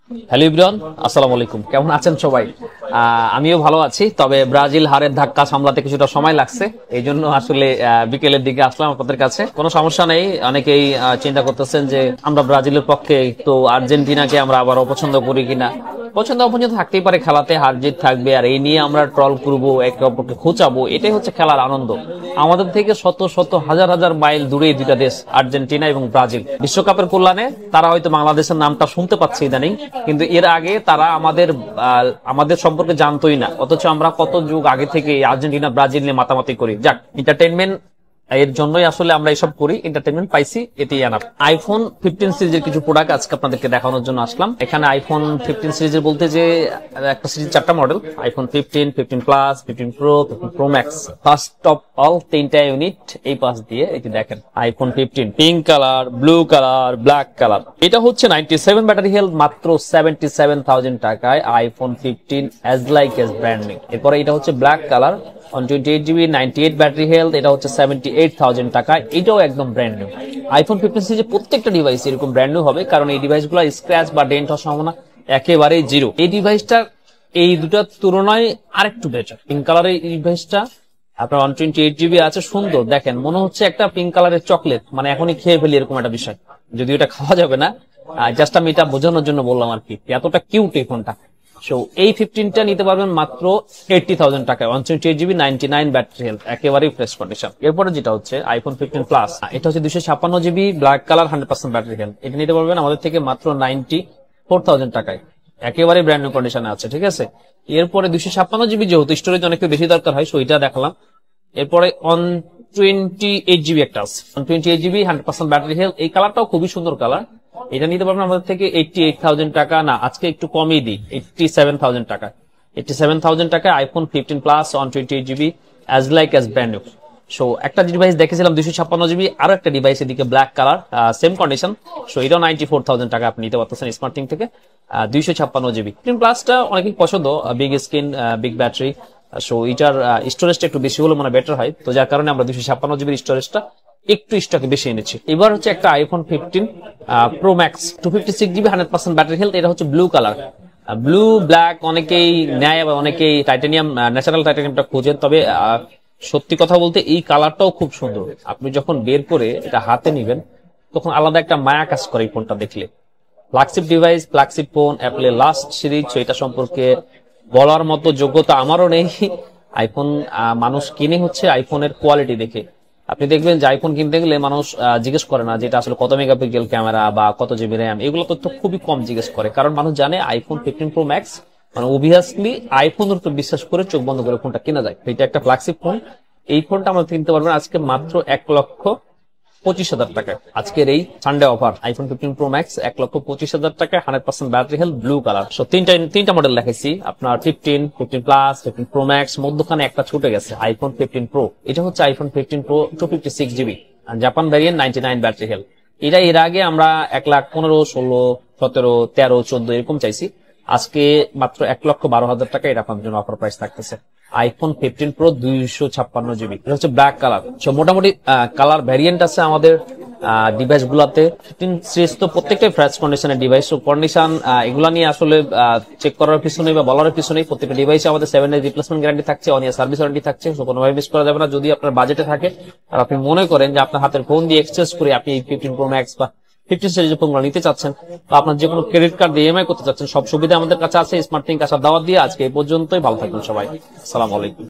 Hello everyone, আসসালামু আলাইকুম। কেমন আছেন সবাই? আমিও ভালো আছি, তবে ব্রাজিল হারের ধাক্কা সামলাতে কিছুটা সময় লাগছে, এই জন্য আসলে বিকেলের দিকে আসলাম আপনাদের কাছে। কোনো সমস্যা নেই, অনেকেই চিন্তা করতেছেন যে আমরা ব্রাজিলের পক্ষে, তো আর্জেন্টিনাকে আমরা আবার অপছন্দ করি কিনা। পছন্দ অপছন্দ থাকতেই পারে, খেলাতে হার জিত থাকবে, আর এই নিয়ে আমরা ট্রল করবো, একে অপরকে খোঁচাবো, এটাই হচ্ছে খেলার আনন্দ। আমাদের থেকে শত শত হাজার হাজার মাইল দূরে দুইটা দেশ, আর্জেন্টিনা এবং ব্রাজিল। বিশ্বকাপের কল্যাণে তারা হয়তো বাংলাদেশের নামটা শুনতে পাচ্ছে ইদানিং, কিন্তু এর আগে তারা আমাদের সম্পর্কে জানতোই না, অথচ আমরা কত যুগ আগে থেকে আর্জেন্টিনা ব্রাজিল নিয়ে মাতামাতি করি। যাক, এন্টারটেনমেন্ট এর জন্যই আসলে আমরা এসব করি, এন্টারটেনমেন্ট পাইছি, এতেই আনাপ। আইফোন 15 সিরিজের কিছু প্রোডাক্ট আজকে আপনাদেরকে দেখানোর জন্য আসলাম। এখানে আইফোন 15 সিরিজের বলতে যে একটা সিরিজ 4টা model, iPhone 15, 15 plus, 15 pro, 15 pro max. First of all 3টা ইউনিট এই পাশ দিয়ে, এটি দেখেন iPhone 15 pink colour, blue colour, black colour. এটা হচ্ছে 97 ব্যাটারি হেলথ, মাত্র 77,000 টাকায় iPhone 15 as like S brand new. এরপরে এটা হচ্ছে black colour, 128GB 98 battery health, এটা হচ্ছে 78,000 টাকা, এটাও একদম ব্র্যান্ড নিউ। আইফোন 15 সিরিজে প্রত্যেকটা ডিভাইস এরকম ব্র্যান্ড নিউ হবে, কারণ এই ডিভাইসগুলো স্ক্র্যাচ বা ডেন্ট হওয়ার সম্ভাবনা একেবারেই জিরো। এই ডিভাইসটা এই দুটার তুলনায় আরেকটু বেটার। পিঙ্ক কালারের এই ডিভাইসটা আপনার 128GB আছে, সুন্দর, দেখেন মনে হচ্ছে একটা পিঙ্ক কালারের চকলেট, মানে এখনই খেয়ে ফেলি এরকম একটা বিষয়, যদিও এটা খাওয়া যাবে না, জাস্ট আমি এটা বোঝানোর জন্য বললাম আর কি, এতটা কিউট এই ফোনটা। সো এই 15টা নিতে পারবেন মাত্র 80,000 টাকায়, 128GB 99 ব্যাটারি হেলথ, একেবারেই ফ্রেশ কন্ডিশন। এরপরে যেটা হচ্ছে আইফোন 15 প্লাস, এটা হচ্ছে 256GB black colour, 100% battery health. এটা নিতে পারবেন আমাদের থেকে মাত্র 94,000 টাকায়, একেবারে ব্র্যান্ড নিউ কন্ডিশনে আছে, ঠিক আছে। এরপরে 256GB, যেহেতু স্টোরেজ অনেক বেশি দরকার হয়, সো এটা দেখালাম। এরপরে 128GB একটা আছে, 128GB 100% ব্যাটারি হেলথ, এই কালারটাও খুবই সুন্দর কালার। এটা নিতে পারবেন আমাদের থেকে 88,000 টাকা, না আজকে একটু কমই দিই, 87,000 টাকা। 87,000 টাকায় iPhone 15 plus 128GB as like as brand new. So একটা ডিভাইস দেখেছিলাম 256GB, আরো একটা ডিভাইস এদিকে black colour, same condition, so এটাও 94,000 টাকা আপনি নিতে পারতেছেন স্মার্টিং থেকে। 256GB 15 প্লাসটা অনেকেই পছন্দ, big screen, big battery, so এটার স্টোরেজটা একটু বেশি হলে মানে বেটার হয়, তো যার কারণে আমরা 256GB স্টোরেজটা একটু স্টকে বেশি এনেছি। এবার হচ্ছে একটা iPhone 15 pro max, 256GB 100% battery health, এটা হচ্ছে ব্লু কালার, ব্লু ব্ল্যাক অনেকেই নেয়, আবার অনেকেই টাইটানিয়াম, ন্যাচারাল টাইটানিয়ামটা খোঁজেন, তবে সত্যি কথা বলতে এই কালারটাও খুব সুন্দর। আপনি যখন বের করে এটা হাতে নিবেন, তখন আলাদা একটা মায়া কাজ করে এই ফোনটা দেখলে। ফ্ল্যাগশিপ ডিভাইস, ফ্ল্যাগশিপ ফোন, অ্যাপলের লাস্ট সিরিজ, এটা সম্পর্কে বলার মতো যোগ্যতা আমারও নেই। আইফোন মানুষ কিনে হচ্ছে আইফোনের কোয়ালিটি দেখে। আপনি দেখবেন যে আইফোন কিনতে গেলে মানুষ জিজ্ঞেস করে না যেটা আসলে কত মেগাপিক্সেল ক্যামেরা বা কত জিবি র্যাম, এগুলো তো খুবই কম জিজ্ঞেস করে, কারণ মানুষ জানে আইফোন 15 প্রো ম্যাক্স মানে অবভিয়াসলি আইফোনের উপর বিশ্বাস করে চোখ বন্ধ করে ফোনটা কেনা যায়। এটা একটা ফ্ল্যাগশিপ ফোন, এই ফোনটা আমরা কিনতে পারবেন আজকে মাত্র 1,25,000 টাকায়। আজকের এই Sunday offer iPhone 15 pro max 1,25,000 টাকায়, 100% battery health, blue colour. So তিনটা মডেল দেখাইছি আপনার, 15, 15 প্লাস, 15 প্রো ম্যাক্স, মধ্যখানে একটা ছুটে গেছে আইফোন 15 প্রো। এটা হচ্ছে iPhone 15 pro 256GB Japan variant, 99 battery health. এটা এর আগে আমরা 1,15,000, 16, 17, 13, 14 এরকম চাইছি, আজকে মাত্র 1,12,000 টাকা এটা আপনার জন্য অফার প্রাইস থাকতেছে। আইফোন 15 প্রো 256GB, এটা হচ্ছে ব্ল্যাক কালার। সো মোটামুটি কালার ভ্যারিয়েন্ট আছে আমাদের ডিভাইস গুলাতে। 15 সিরিজ তো প্রত্যেকটাই ফ্রেশ কন্ডিশনের ডিভাইস, সো কন্ডিশন এগুলা নিয়ে আসলে চেক করার পিছনে বা বলার পিছনে প্রত্যেকটা ডিভাইসে আমাদের 7 ডেজ রিপ্লেসমেন্ট গ্যারান্টি থাকছে, 1 ইয়ার সার্ভিস ওয়ারেন্টি থাকছে, সো কোনোভাবে মিস করা যাবে না। যদি আপনার বাজেটে থাকে আর আপনি মনে করেন যে আপনার হাতের ফোন দিয়ে এক্সচেঞ্জ করে আপনি 15 প্রো ম্যাক্স বা 15 সিরিজের ফোনগুলো নিতে চাচ্ছেন, বা আপনার যে কোনো ক্রেডিট কার্ড দিয়ে ইএমআই করতে চাচ্ছেন, সব সুবিধা আমাদের কাছে আছে। স্মার্ট থিঙ্ক আসার দাওয়াত দিয়ে আজকে এই পর্যন্তই। ভালো থাকবেন সবাই, আসসালামু আলাইকুম।